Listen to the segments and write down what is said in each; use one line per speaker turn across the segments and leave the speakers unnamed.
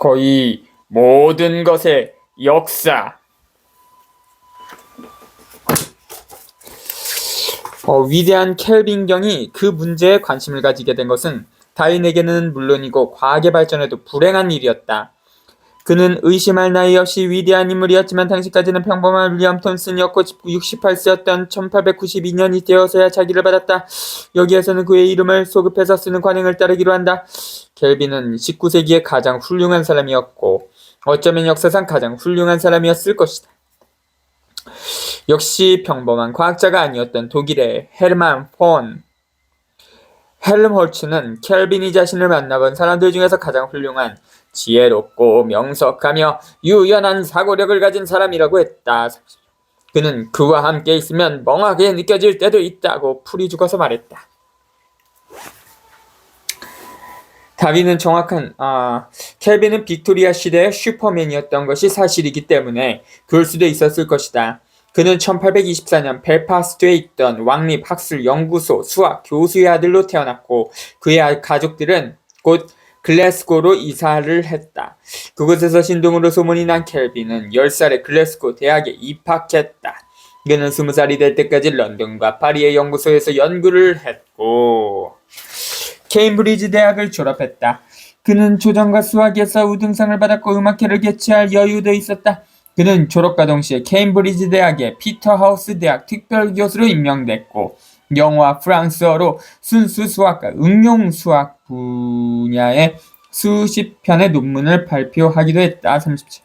거의 모든 것의 역사. 위대한 켈빈경이 그 문제에 관심을 가지게 된 것은 다윈에게는 물론이고 과학의 발전에도 불행한 일이었다. 그는 의심할 나위 없이 위대한 인물이었지만 당시까지는 평범한 윌리엄 톰슨이었고 68세였던 1892년이 되어서야 자기를 받았다. 여기에서는 그의 이름을 소급해서 쓰는 관행을 따르기로 한다. 켈빈은 19세기의 가장 훌륭한 사람이었고 어쩌면 역사상 가장 훌륭한 사람이었을 것이다. 역시 평범한 과학자가 아니었던 독일의 헤르만 폰 헬름홀츠는 켈빈이 자신을 만나본 사람들 중에서 가장 훌륭한, 지혜롭고 명석하며 유연한 사고력을 가진 사람이라고 했다. 그는 그와 함께 있으면 멍하게 느껴질 때도 있다고 풀이 죽어서 말했다. 다윈은 켈빈은 빅토리아 시대의 슈퍼맨이었던 것이 사실이기 때문에 그럴 수도 있었을 것이다. 그는 1824년 벨파스트에 있던 왕립 학술 연구소 수학 교수의 아들로 태어났고 그의 가족들은 곧 글래스고로 이사를 했다. 그곳에서 신동으로 소문이 난 켈빈은 10살에 글래스고 대학에 입학했다. 그는 20살이 될 때까지 런던과 파리의 연구소에서 연구를 했고 케임브리지 대학을 졸업했다. 그는 조정과 수학에서 우등상을 받았고 음악회를 개최할 여유도 있었다. 그는 졸업과 동시에 케임브리지 대학의 피터하우스 대학 특별교수로 임명됐고 영어와 프랑스어로 순수 수학과 응용 수학 분야의 수십 편의 논문을 발표하기도 했다. 37.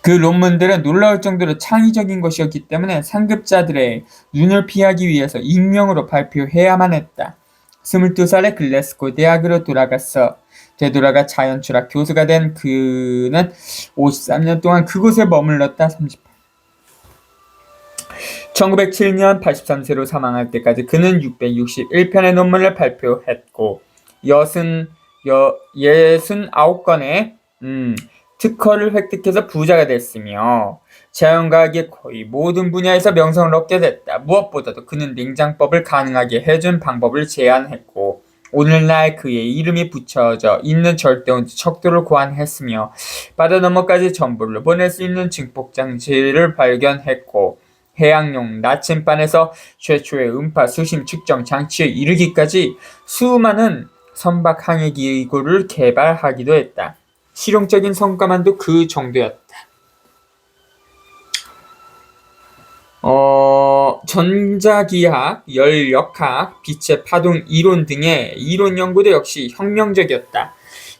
그 논문들은 놀라울 정도로 창의적인 것이었기 때문에 상급자들의 눈을 피하기 위해서 익명으로 발표해야만 했다. 22살에 글래스고 대학으로 되돌아가 자연철학 교수가 된 그는 53년 동안 그곳에 머물렀다. 38. 1907년 83세로 사망할 때까지 그는 661편의 논문을 발표했고 69건의 특허를 획득해서 부자가 됐으며 자연과학의 거의 모든 분야에서 명성을 얻게 됐다. 무엇보다도 그는 냉장법을 가능하게 해준 방법을 제안했고 오늘날 그의 이름이 붙여져 있는 절대온도 척도를 고안했으며 바다 너머까지 정보를 보낼 수 있는 증폭장치를 발견했고 해양용 나침반에서 최초의 음파 수심 측정 장치에 이르기까지 수많은 선박 항해기구를 개발하기도 했다. 실용적인 성과만도 그 정도였다. 전자기학, 열역학, 빛의 파동 이론 등의 이론 연구도 역시 혁명적이었다.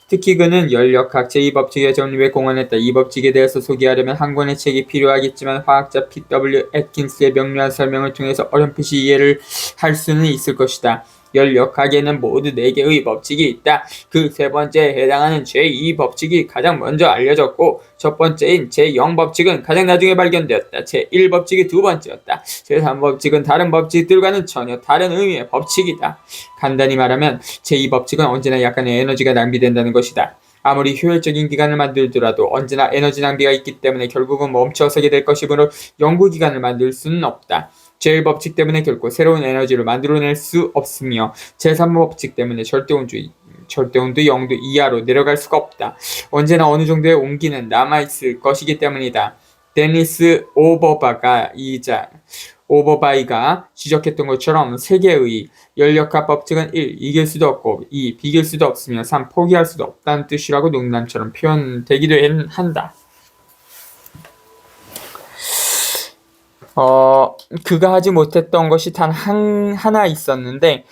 특히 그는 열역학 제2법칙의 정립에 공헌했다. 이 법칙에 대해서 소개하려면 한 권의 책이 필요하겠지만 화학자 P.W. 애킨스의 명료한 설명을 통해서 어렴풋이 이해를 할 수는 있을 것이다. 열역학에는 모두 4개의 법칙이 있다. 그 세 번째에 해당하는 제2법칙이 가장 먼저 알려졌고 첫 번째인 제0법칙은 가장 나중에 발견되었다. 제1법칙이 두 번째였다. 제3법칙은 다른 법칙들과는 전혀 다른 의미의 법칙이다. 간단히 말하면 제2법칙은 언제나 약간의 에너지가 낭비된다는 것이다. 아무리 효율적인 기관을 만들더라도 언제나 에너지 낭비가 있기 때문에 결국은 멈춰서게 될 것이므로 연구기관을 만들 수는 없다. 제1법칙 때문에 결코 새로운 에너지를 만들어낼 수 없으며 제3법칙 때문에 절대온도 0도 이하로 내려갈 수가 없다. 언제나 어느 정도의 온기는 남아있을 것이기 때문이다. 데니스 오버바이가 지적했던 것처럼 세계의 열역학 법칙은 1. 이길 수도 없고 2. 비길 수도 없으며 3. 포기할 수도 없다는 뜻이라고 농담처럼 표현되기도 한다. 그가 하지 못했던 것이 단 하나 있었는데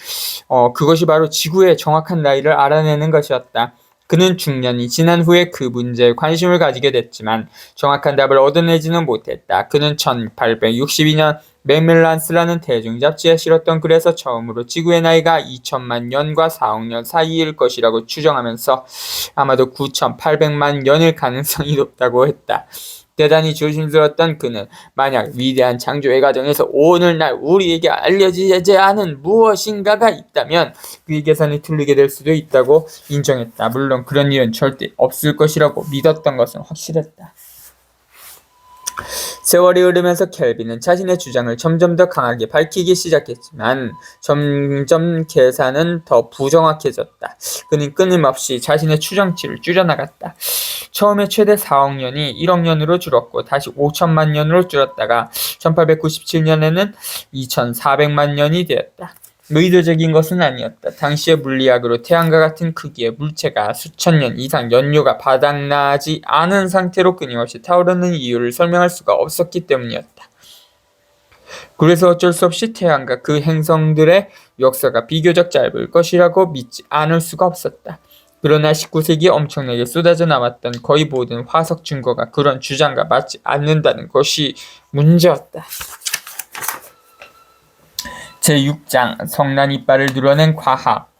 그것이 바로 지구의 정확한 나이를 알아내는 것이었다. 그는 중년이 지난 후에 그 문제에 관심을 가지게 됐지만 정확한 답을 얻어내지는 못했다. 그는 1862년 맥밀란스라는 대중 잡지에 실었던 글에서 처음으로 지구의 나이가 2000만 년과 4억 년 사이일 것이라고 추정하면서 아마도 9800만 년일 가능성이 높다고 했다. 대단히 조심스러웠던 그는 만약 위대한 창조의 과정에서 오늘날 우리에게 알려지지 않은 무엇인가가 있다면 그의 계산이 틀리게 될 수도 있다고 인정했다. 물론 그런 일은 절대 없을 것이라고 믿었던 것은 확실했다. 세월이 흐르면서 켈빈은 자신의 주장을 점점 더 강하게 밝히기 시작했지만 점점 계산은 더 부정확해졌다. 그는 끊임없이 자신의 추정치를 줄여나갔다. 처음에 최대 4억 년이 1억 년으로 줄었고 다시 5천만 년으로 줄었다가 1897년에는 2400만 년이 되었다. 의도적인 것은 아니었다. 당시의 물리학으로 태양과 같은 크기의 물체가 수천 년 이상 연료가 바닥나지 않은 상태로 끊임없이 타오르는 이유를 설명할 수가 없었기 때문이었다. 그래서 어쩔 수 없이 태양과 그 행성들의 역사가 비교적 짧을 것이라고 믿지 않을 수가 없었다. 그러나 19세기에 엄청나게 쏟아져 나왔던 거의 모든 화석 증거가 그런 주장과 맞지 않는다는 것이 문제였다. 제6장 성난 이빨을 드러낸 과학.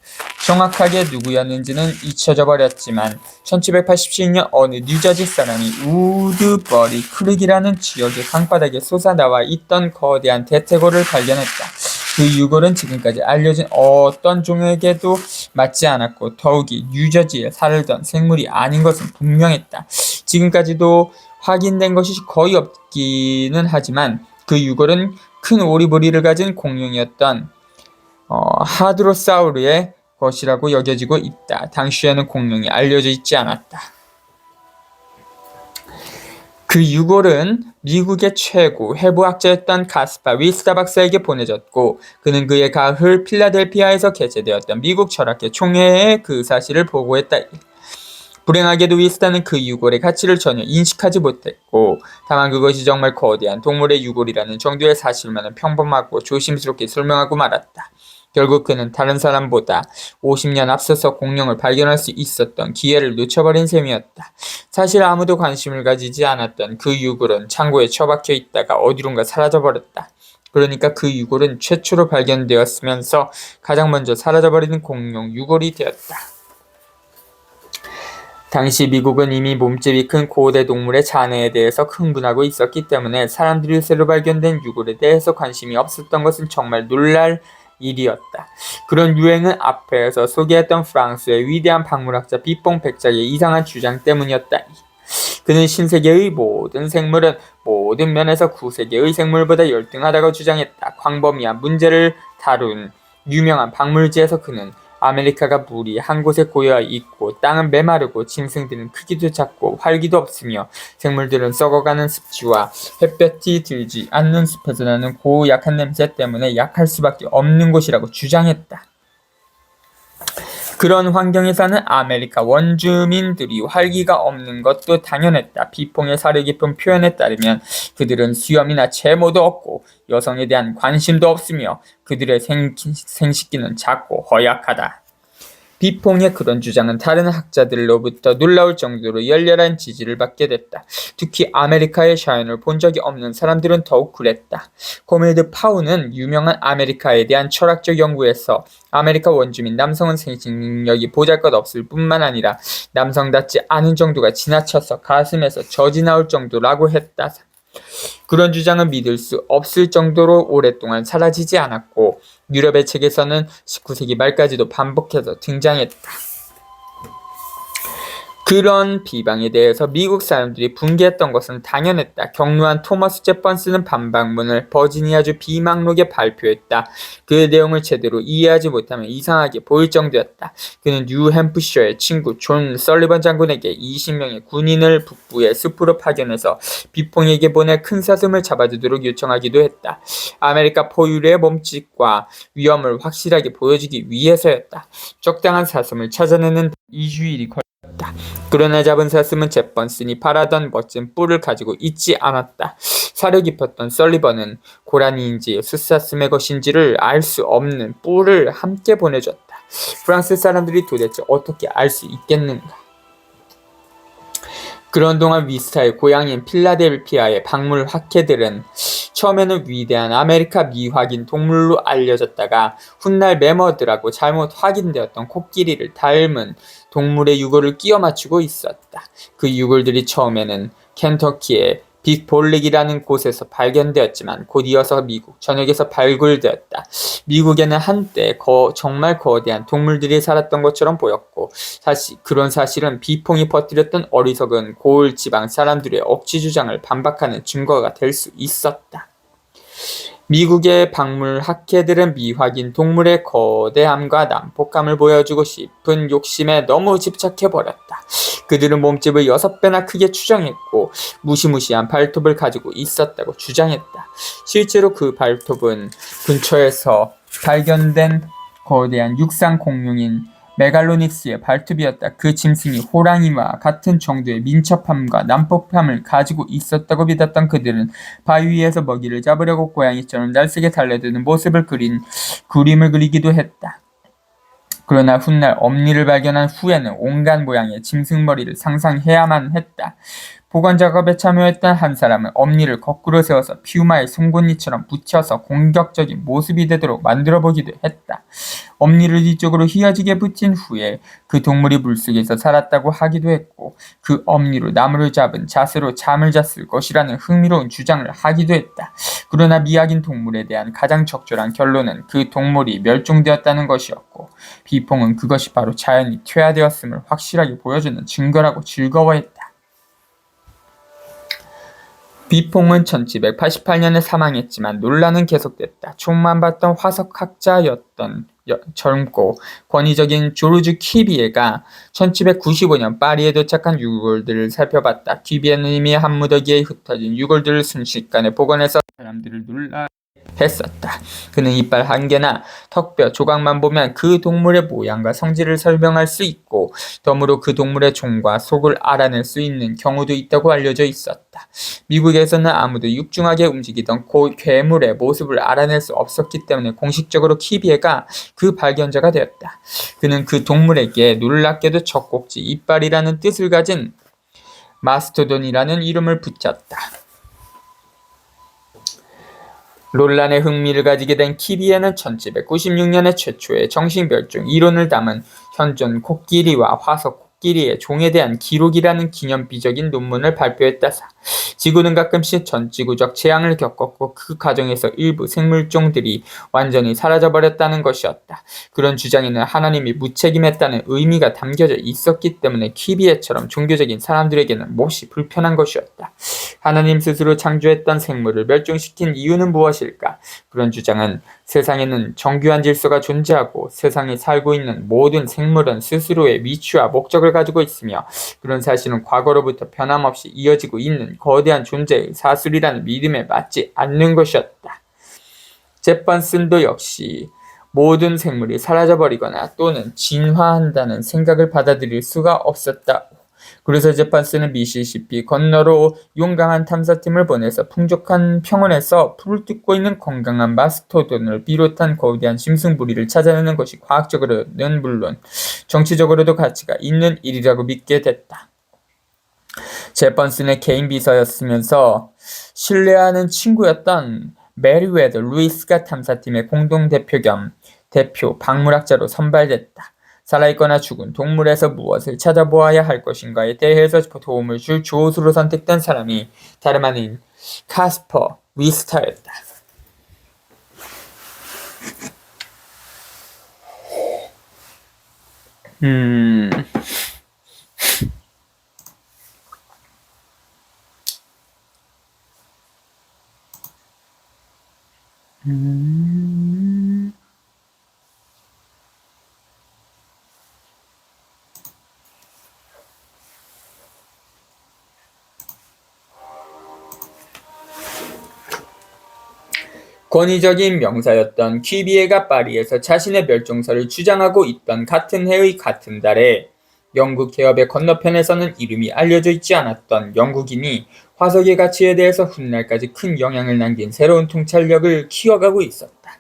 정확하게 누구였는지는 잊혀져 버렸지만 1787년 어느 뉴저지 사람이 우드버리 크릭이라는 지역의 강바닥에 솟아나와 있던 거대한 대퇴골을 발견했다. 그 유골은 지금까지 알려진 어떤 종에게도 맞지 않았고 더욱이 뉴저지에 살던 생물이 아닌 것은 분명했다. 지금까지도 확인된 것이 거의 없기는 하지만 그 유골은 큰 오리부리를 가진 공룡이었던 하드로사우르의 것이라고 여겨지고 있다. 당시에는 공룡이 알려져 있지 않았다. 그 유골은 미국의 최고 해부학자였던 가스파 위스타 박사에게 보내졌고 그는 그의 가을 필라델피아에서 개최되었던 미국 철학계 총회에 그 사실을 보고했다. 불행하게도 위스타는 그 유골의 가치를 전혀 인식하지 못했고 다만 그것이 정말 거대한 동물의 유골이라는 정도의 사실만은 평범하고 조심스럽게 설명하고 말았다. 결국 그는 다른 사람보다 50년 앞서서 공룡을 발견할 수 있었던 기회를 놓쳐버린 셈이었다. 사실 아무도 관심을 가지지 않았던 그 유골은 창고에 처박혀 있다가 어디론가 사라져버렸다. 그러니까 그 유골은 최초로 발견되었으면서 가장 먼저 사라져버리는 공룡 유골이 되었다. 당시 미국은 이미 몸집이 큰 고대 동물의 잔해에 대해서 흥분하고 있었기 때문에 사람들이 새로 발견된 유골에 대해서 관심이 없었던 것은 정말 놀랄 일이었다. 그런 유행은 앞에서 소개했던 프랑스의 위대한 박물학자 비뽕 백작의 이상한 주장 때문이었다. 그는 신세계의 모든 생물은 모든 면에서 구세계의 생물보다 열등하다고 주장했다. 광범위한 문제를 다룬 유명한 박물지에서 그는 아메리카가 물이 한 곳에 고여 있고 땅은 메마르고 짐승들은 크기도 작고 활기도 없으며 생물들은 썩어가는 습지와 햇볕이 들지 않는 숲에서 나는 고약한 냄새 때문에 약할 수밖에 없는 곳이라고 주장했다. 그런 환경에 사는 아메리카 원주민들이 활기가 없는 것도 당연했다. 비퐁의 사려 깊은 표현에 따르면 그들은 수염이나 채모도 없고 여성에 대한 관심도 없으며 그들의 생식기는 작고 허약하다. 비퐁의 그런 주장은 다른 학자들로부터 놀라울 정도로 열렬한 지지를 받게 됐다. 특히 아메리카의 자연을 본 적이 없는 사람들은 더욱 그랬다. 코메드 파우는 유명한 아메리카에 대한 철학적 연구에서 아메리카 원주민 남성은 생식 능력이 보잘것없을 뿐만 아니라 남성답지 않은 정도가 지나쳐서 가슴에서 젖이 나올 정도라고 했다. 그런 주장은 믿을 수 없을 정도로 오랫동안 사라지지 않았고 유럽의 책에서는 19세기 말까지도 반복해서 등장했다. 그런 비방에 대해서 미국 사람들이 분개했던 것은 당연했다. 경로한 토머스 제펀스는 반박문을 버지니아주 비망록에 발표했다. 그 내용을 제대로 이해하지 못하면 이상하게 보일 정도였다. 그는 뉴햄프셔의 친구 존 설리번 장군에게 20명의 군인을 북부의 숲으로 파견해서 비퐁에게 보내 큰 사슴을 잡아주도록 요청하기도 했다. 아메리카 포유류의 몸집과 위험을 확실하게 보여주기 위해서였다. 적당한 사슴을 찾아내는 2주일이 걸렸다. 그러나 잡은 사슴은 제펀슨이 바라던 멋진 뿔을 가지고 있지 않았다. 사려 깊었던 설리번은 고라니인지 숫사슴의 것인지를 알 수 없는 뿔을 함께 보내줬다. 프랑스 사람들이 도대체 어떻게 알 수 있겠는가? 그런 동안 위스타의 고향인 필라델피아의 박물 학회들은 처음에는 위대한 아메리카 미확인 동물로 알려졌다가 훗날 매머드라고 잘못 확인되었던 코끼리를 닮은 동물의 유골을 끼워 맞추고 있었다. 그 유골들이 처음에는 켄터키의 빅볼릭이라는 곳에서 발견되었지만 곧 이어서 미국 전역에서 발굴되었다. 미국에는 한때 정말 거대한 동물들이 살았던 것처럼 보였고 그런 사실은 비퐁이 퍼뜨렸던 어리석은 고을 지방 사람들의 억지 주장을 반박하는 증거가 될 수 있었다. 미국의 박물 학회들은 미확인 동물의 거대함과 난폭함을 보여주고 싶은 욕심에 너무 집착해버렸다. 그들은 몸집을 6배나 크게 추정했고 무시무시한 발톱을 가지고 있었다고 주장했다. 실제로 그 발톱은 근처에서 발견된 거대한 육상 공룡인 메갈로닉스의 발톱이었다. 그 짐승이 호랑이와 같은 정도의 민첩함과 난폭함을 가지고 있었다고 믿었던 그들은 바위 위에서 먹이를 잡으려고 고양이처럼 날쌔게 달려드는 모습을 그림을 그리기도 했다. 그러나 훗날 엄니를 발견한 후에는 온갖 모양의 짐승 머리를 상상해야만 했다. 복원 작업에 참여했던 한 사람은 엄니를 거꾸로 세워서 퓨마의 송곳니처럼 붙여서 공격적인 모습이 되도록 만들어보기도 했다. 엄니를 뒤쪽으로 휘어지게 붙인 후에 그 동물이 물속에서 살았다고 하기도 했고 그 엄니로 나무를 잡은 자세로 잠을 잤을 것이라는 흥미로운 주장을 하기도 했다. 그러나 미확인 동물에 대한 가장 적절한 결론은 그 동물이 멸종되었다는 것이었고 비퐁은 그것이 바로 자연이 퇴화되었음을 확실하게 보여주는 증거라고 즐거워했다. 비퐁은 1788년에 사망했지만 논란은 계속됐다. 총만 봤던 화석학자였던 젊고 권위적인 조르주 퀴비에가 1795년 파리에 도착한 유골들을 살펴봤다. 퀴비에는 이미 한 무더기에 흩어진 유골들을 순식간에 복원해서 사람들을 했었다. 그는 이빨 한 개나 턱뼈 조각만 보면 그 동물의 모양과 성질을 설명할 수 있고 덤으로 그 동물의 종과 속을 알아낼 수 있는 경우도 있다고 알려져 있었다. 미국에서는 아무도 육중하게 움직이던 괴물의 모습을 알아낼 수 없었기 때문에 공식적으로 퀴비에가 그 발견자가 되었다. 그는 그 동물에게 놀랍게도 젖꼭지 이빨이라는 뜻을 가진 마스토돈이라는 이름을 붙였다. 논란에 흥미를 가지게 된 퀴비에는 1796년에 최초의 정신멸종 이론을 담은 현존 코끼리와 화석 코끼리의 종에 대한 기록이라는 기념비적인 논문을 발표했다사. 지구는 가끔씩 전지구적 재앙을 겪었고 그 과정에서 일부 생물종들이 완전히 사라져버렸다는 것이었다. 그런 주장에는 하나님이 무책임했다는 의미가 담겨져 있었기 때문에 퀴비에처럼 종교적인 사람들에게는 몹시 불편한 것이었다. 하나님 스스로 창조했던 생물을 멸종시킨 이유는 무엇일까? 그런 주장은 세상에는 정교한 질서가 존재하고 세상에 살고 있는 모든 생물은 스스로의 위치와 목적을 가지고 있으며 그런 사실은 과거로부터 변함없이 이어지고 있는 거대한 존재의 사술이라는 믿음에 맞지 않는 것이었다. 제펀슨도 역시 모든 생물이 사라져버리거나 또는 진화한다는 생각을 받아들일 수가 없었다. 그래서 제펀슨은 미시시피 건너로 용감한 탐사팀을 보내서 풍족한 평원에서 풀을 뜯고 있는 건강한 마스토돈을 비롯한 거대한 짐승 무리를 찾아내는 것이 과학적으로는 물론 정치적으로도 가치가 있는 일이라고 믿게 됐다. 제펀슨의 개인 비서였으면서 신뢰하는 친구였던 메리웨더 루이스가 탐사팀의 공동대표 겸 대표 박물학자로 선발됐다. 살아있거나 죽은 동물에서 무엇을 찾아보아야 할 것인가에 대해서 도움을 줄 조수로 선택된 사람이 다름 아닌 카스퍼 위스터였다. 권위적인 명사였던 퀴비에가 파리에서 자신의 멸종설을 주장하고 있던 같은 해의 같은 달에 영국 해협의 건너편에서는 이름이 알려져 있지 않았던 영국인이 화석의 가치에 대해서 훗날까지 큰 영향을 남긴 새로운 통찰력을 키워가고 있었다.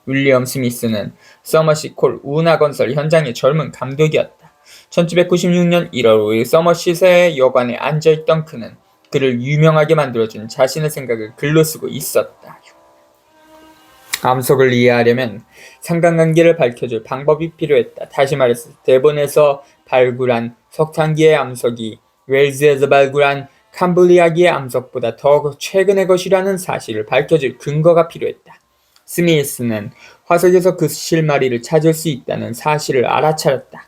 윌리엄 스미스는 서머시콜 운하건설 현장의 젊은 감독이었다. 1796년 1월 5일 서머시트의 여관에 앉아있던 그는 그를 유명하게 만들어준 자신의 생각을 글로 쓰고 있었다. 암석을 이해하려면 상관관계를 밝혀줄 방법이 필요했다. 다시 말해서 대본에서 발굴한 석탄기의 암석이 웰즈에서 발굴한 캄블리아기의 암석보다 더 최근의 것이라는 사실을 밝혀줄 근거가 필요했다. 스미스는 화석에서 그 실마리를 찾을 수 있다는 사실을 알아차렸다.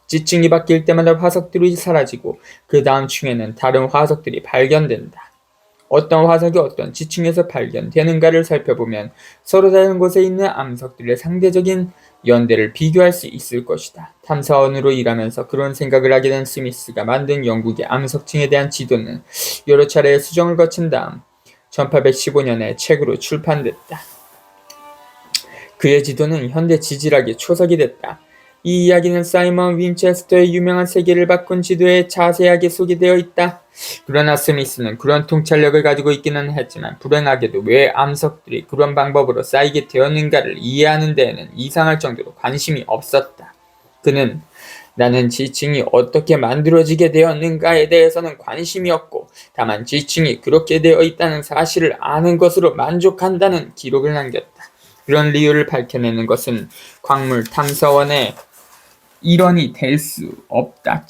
지층이 바뀔 때마다 화석들이 사라지고 그 다음 층에는 다른 화석들이 발견된다. 어떤 화석이 어떤 지층에서 발견되는가를 살펴보면 서로 다른 곳에 있는 암석들의 상대적인 연대를 비교할 수 있을 것이다. 탐사원으로 일하면서 그런 생각을 하게 된 스미스가 만든 영국의 암석층에 대한 지도는 여러 차례의 수정을 거친 다음 1815년에 책으로 출판됐다. 그의 지도는 현대 지질학의 초석이 됐다. 이 이야기는 사이먼 윈체스터의 유명한 세계를 바꾼 지도에 자세하게 소개되어 있다. 그러나 스미스는 그런 통찰력을 가지고 있기는 했지만 불행하게도 왜 암석들이 그런 방법으로 쌓이게 되었는가를 이해하는 데에는 이상할 정도로 관심이 없었다. 그는 나는 지층이 어떻게 만들어지게 되었는가에 대해서는 관심이 없고 다만 지층이 그렇게 되어 있다는 사실을 아는 것으로 만족한다는 기록을 남겼다. 그런 이유를 밝혀내는 것은 광물 탐사원의 일원이 될 수 없다.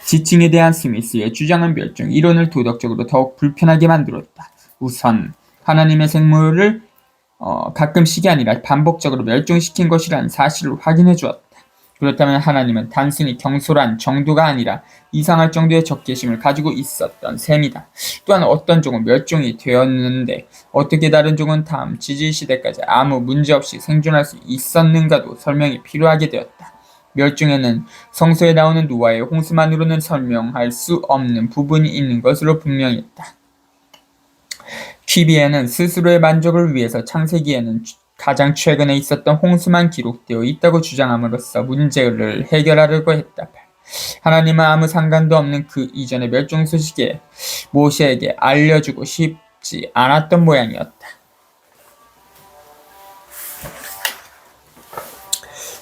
지층에 대한 스미스의 주장은 멸종 이론을 도덕적으로 더욱 불편하게 만들었다. 우선 하나님의 생물을 가끔씩이 아니라 반복적으로 멸종시킨 것이라는 사실을 확인해 주었다. 그렇다면 하나님은 단순히 경솔한 정도가 아니라 이상할 정도의 적개심을 가지고 있었던 셈이다. 또한 어떤 종은 멸종이 되었는데 어떻게 다른 종은 다음 지질시대까지 아무 문제없이 생존할 수 있었는가도 설명이 필요하게 되었다. 멸종에는 성서에 나오는 노아의 홍수만으로는 설명할 수 없는 부분이 있는 것으로 분명했다. 퀴비에는 스스로의 만족을 위해서 창세기에는 가장 최근에 있었던 홍수만 기록되어 있다고 주장함으로써 문제를 해결하려고 했다. 하나님은 아무 상관도 없는 그 이전의 멸종 소식에 모세에게 알려주고 싶지 않았던 모양이었다.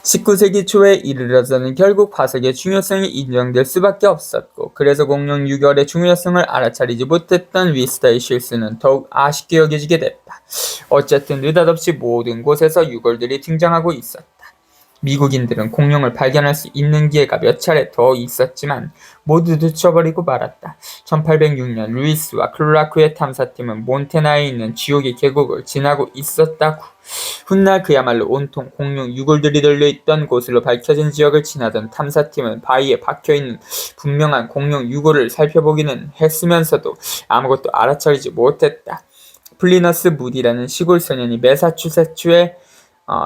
19세기 초에 이르러서는 결국 화석의 중요성이 인정될 수밖에 없었고 그래서 공룡 유결의 중요성을 알아차리지 못했던 위스터의 실수는 더욱 아쉽게 여겨지게 됐다. 어쨌든 느닷없이 모든 곳에서 유골들이 등장하고 있었다. 미국인들은 공룡을 발견할 수 있는 기회가 몇 차례 더 있었지만 모두 놓쳐버리고 말았다. 1806년 루이스와 클라크의 탐사팀은 몬테나에 있는 지옥의 계곡을 지나고 있었다고. 훗날 그야말로 온통 공룡 유골들이 널려있던 곳으로 밝혀진 지역을 지나던 탐사팀은 바위에 박혀있는 분명한 공룡 유골을 살펴보기는 했으면서도 아무것도 알아차리지 못했다. 플리너스 무디라는 시골 소년이 매사추세츠의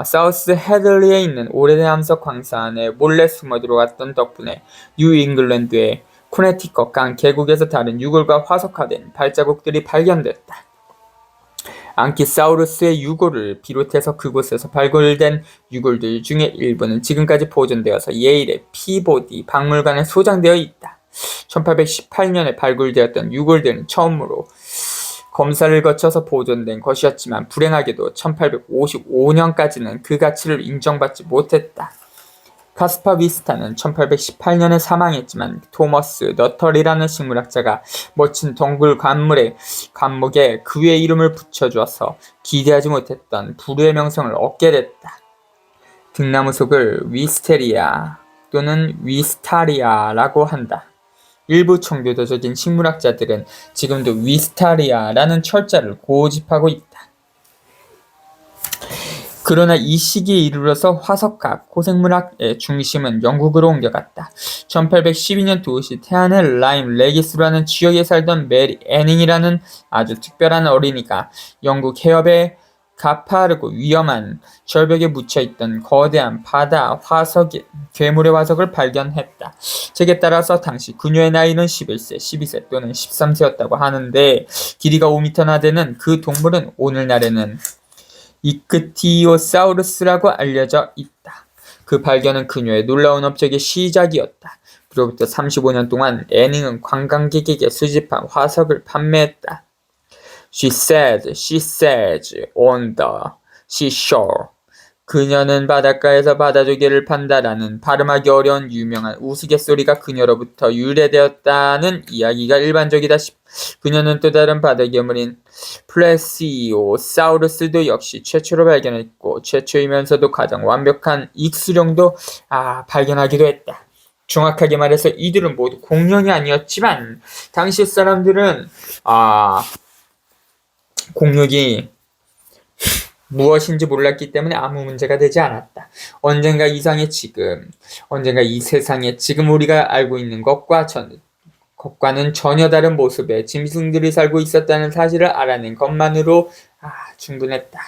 사우스 헤들리에 있는 오래된 암석 광산 안에 몰래 숨어 들어갔던 덕분에 뉴잉글랜드의 코네티컷 강 계곡에서 다른 유골과 화석화된 발자국들이 발견됐다. 앙키사우루스의 유골을 비롯해서 그곳에서 발굴된 유골들 중에 일부는 지금까지 보존되어서 예일의 피보디 박물관에 소장되어 있다. 1818년에 발굴되었던 유골들은 처음으로 검사를 거쳐서 보존된 것이었지만 불행하게도 1855년까지는 그 가치를 인정받지 못했다. 카스파 위스타는 1818년에 사망했지만 토머스 너털이라는 식물학자가 멋진 동굴 관목에 그의 이름을 붙여주어서 기대하지 못했던 불후의 명성을 얻게 됐다. 등나무 속을 위스테리아 또는 위스타리아라고 한다. 일부 청교도적인 식물학자들은 지금도 위스타리아라는 철자를 고집하고 있다. 그러나 이 시기에 이르러서 화석학, 고생물학의 중심은 영국으로 옮겨갔다. 1812년 도시 테안의 라임 레기스라는 지역에 살던 메리 애닝이라는 아주 특별한 어린이가 영국 해협의 가파르고 위험한 절벽에 묻혀있던 거대한 바다 괴물의 화석을 발견했다. 책에 따라서 당시 그녀의 나이는 11세, 12세 또는 13세였다고 하는데 길이가 5m나 되는 그 동물은 오늘날에는 이크티오사우루스라고 알려져 있다. 그 발견은 그녀의 놀라운 업적의 시작이었다. 그로부터 35년 동안 애닝은 관광객에게 수집한 화석을 판매했다. She says on the seashore. 그녀는 바닷가에서 바다조개를 판다라는 발음하기 어려운 유명한 우스갯소리가 그녀로부터 유래되었다는 이야기가 일반적이다. 그녀는 또 다른 바다괴물인 플레시오사우루스도 역시 최초로 발견했고 최초이면서도 가장 완벽한 익수령도 발견하기도 했다. 정확하게 말해서 이들은 모두 공룡이 아니었지만 당시 사람들은 공룡이 무엇인지 몰랐기 때문에 아무 문제가 되지 않았다. 언젠가 이 세상에 지금 우리가 알고 있는 것과는 전혀 다른 모습의 짐승들이 살고 있었다는 사실을 알아낸 것만으로 충분했다.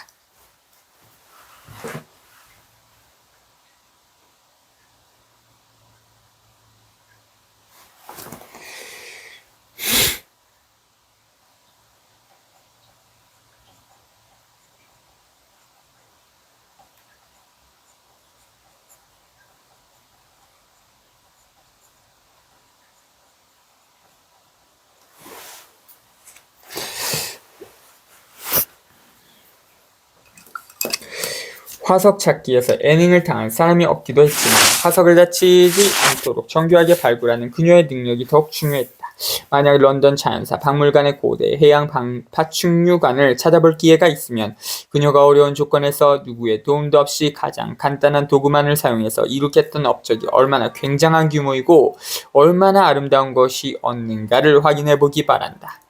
화석 찾기에서 애닝을 당한 사람이 없기도 했지만 화석을 다치지 않도록 정교하게 발굴하는 그녀의 능력이 더욱 중요했다. 만약 런던 자연사 박물관의 고대 해양 파충류관을 찾아볼 기회가 있으면 그녀가 어려운 조건에서 누구의 도움도 없이 가장 간단한 도구만을 사용해서 이룩했던 업적이 얼마나 굉장한 규모이고 얼마나 아름다운 것이 없는가를 확인해보기 바란다.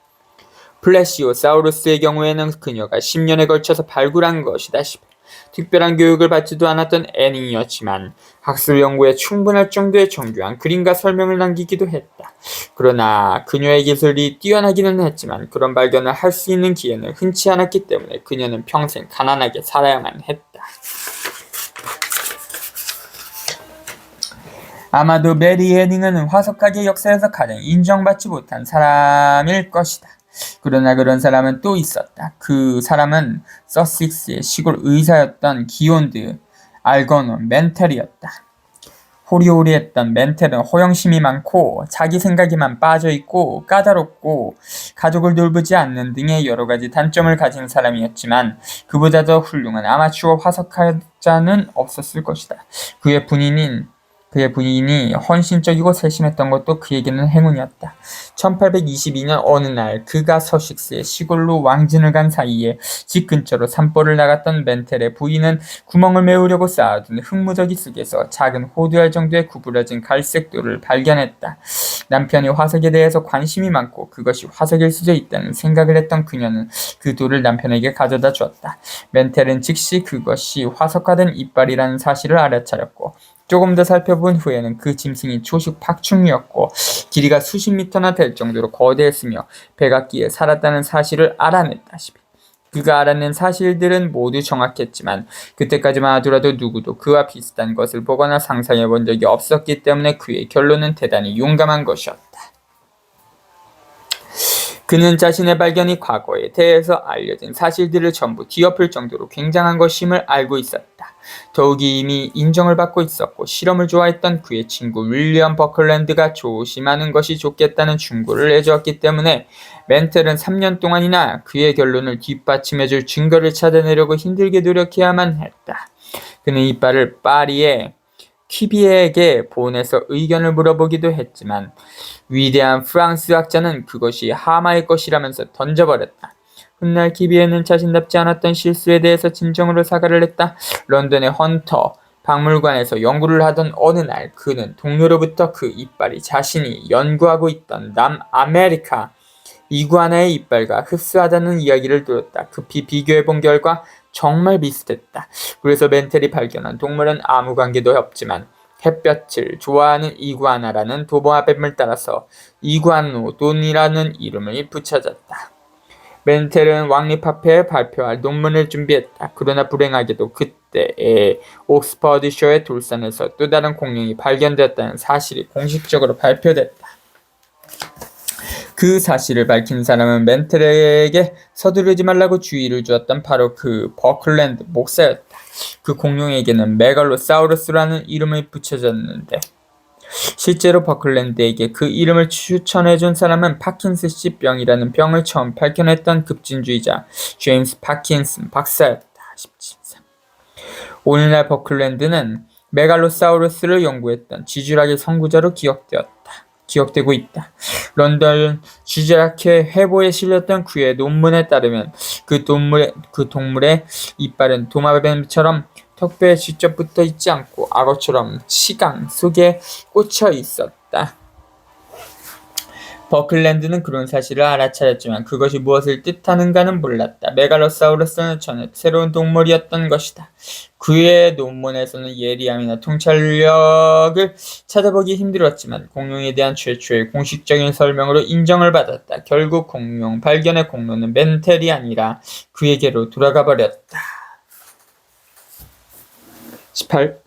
플래시오사우루스의 경우에는 그녀가 10년에 걸쳐서 발굴한 것이다. 특별한 교육을 받지도 않았던 애닝이었지만 학술 연구에 충분할 정도의 정교한 그림과 설명을 남기기도 했다. 그러나 그녀의 기술이 뛰어나기는 했지만 그런 발견을 할 수 있는 기회는 흔치 않았기 때문에 그녀는 평생 가난하게 살아야만 했다. 아마도 메리 애닝은 화석학의 역사에서 가장 인정받지 못한 사람일 것이다. 그러나 그런 사람은 또 있었다. 그 사람은 서식스의 시골 의사였던 기온드 알거논 멘텔이었다. 호리호리했던 멘텔은 허영심이 많고 자기 생각에만 빠져있고 까다롭고 가족을 돌보지 않는 등의 여러가지 단점을 가진 사람이었지만 그보다 더 훌륭한 아마추어 화석학자는 없었을 것이다. 그의 부인이 헌신적이고 세심했던 것도 그에게는 행운이었다. 1822년 어느 날 그가 서식스의 시골로 왕진을 간 사이에 집 근처로 산보를 나갔던 멘텔의 부인은 구멍을 메우려고 쌓아둔 흙무더기 속에서 작은 호두알 정도의 구부러진 갈색 돌을 발견했다. 남편이 화석에 대해서 관심이 많고 그것이 화석일 수도 있다는 생각을 했던 그녀는 그 돌을 남편에게 가져다 주었다. 멘텔은 즉시 그것이 화석화된 이빨이라는 사실을 알아차렸고 조금 더 살펴본 후에는 그 짐승이 초식 파충류였고 길이가 수십 미터나 될 정도로 거대했으며 백악기에 살았다는 사실을 알아냈다. 그가 알아낸 사실들은 모두 정확했지만 그때까지만 하더라도 누구도 그와 비슷한 것을 보거나 상상해 본 적이 없었기 때문에 그의 결론은 대단히 용감한 것이었다. 그는 자신의 발견이 과거에 대해서 알려진 사실들을 전부 뒤엎을 정도로 굉장한 것임을 알고 있었다. 더욱이 이미 인정을 받고 있었고 실험을 좋아했던 그의 친구 윌리엄 버클랜드가 조심하는 것이 좋겠다는 충고를 해주었기 때문에 멘텔은 3년 동안이나 그의 결론을 뒷받침해줄 증거를 찾아내려고 힘들게 노력해야만 했다. 그는 이빨을 파리의 퀴비에게 보내서 의견을 물어보기도 했지만 위대한 프랑스 학자는 그것이 하마의 것이라면서 던져버렸다. 훗날 퀴비에는 자신답지 않았던 실수에 대해서 진정으로 사과를 했다. 런던의 헌터 박물관에서 연구를 하던 어느 날 그는 동료로부터 그 이빨이 자신이 연구하고 있던 남아메리카 이구아나의 이빨과 흡사하다는 이야기를 들었다. 급히 비교해본 결과 정말 비슷했다. 그래서 멘텔이 발견한 동물은 아무 관계도 없지만 햇볕을 좋아하는 이구아나라는 도마뱀을 따라서 이구아노돈이라는 이름을 붙여졌다. 멘텔은 왕립학회에 발표할 논문을 준비했다. 그러나 불행하게도 그때의 옥스퍼드셔의 돌산에서 또 다른 공룡이 발견되었다는 사실이 공식적으로 발표됐다. 그 사실을 밝힌 사람은 멘텔에게 서두르지 말라고 주의를 주었던 바로 그 버클랜드 목사였다. 그 공룡에게는 메갈로사우루스라는 이름을 붙여졌는데 실제로 버클랜드에게 그 이름을 추천해준 사람은 파킨슨씨 병이라는 병을 처음 발견했던 급진주의자 제임스 파킨슨 박사였다. 오늘날 버클랜드는 메갈로사우루스를 연구했던 지질학의 선구자로 기억되고 있다. 런던 지질학회 회보에 실렸던 그의 논문에 따르면 그 동물의 이빨은 도마뱀처럼 턱뼈에 직접 붙어 있지 않고 악어처럼 치강 속에 꽂혀 있었다. 버클랜드는 그런 사실을 알아차렸지만 그것이 무엇을 뜻하는가는 몰랐다. 메갈로사우루스는 전혀 새로운 동물이었던 것이다. 그의 논문에서는 예리함이나 통찰력을 찾아보기 힘들었지만 공룡에 대한 최초의 공식적인 설명으로 인정을 받았다. 결국 공룡 발견의 공로는 멘텔이 아니라 그에게로 돌아가 버렸다. 18.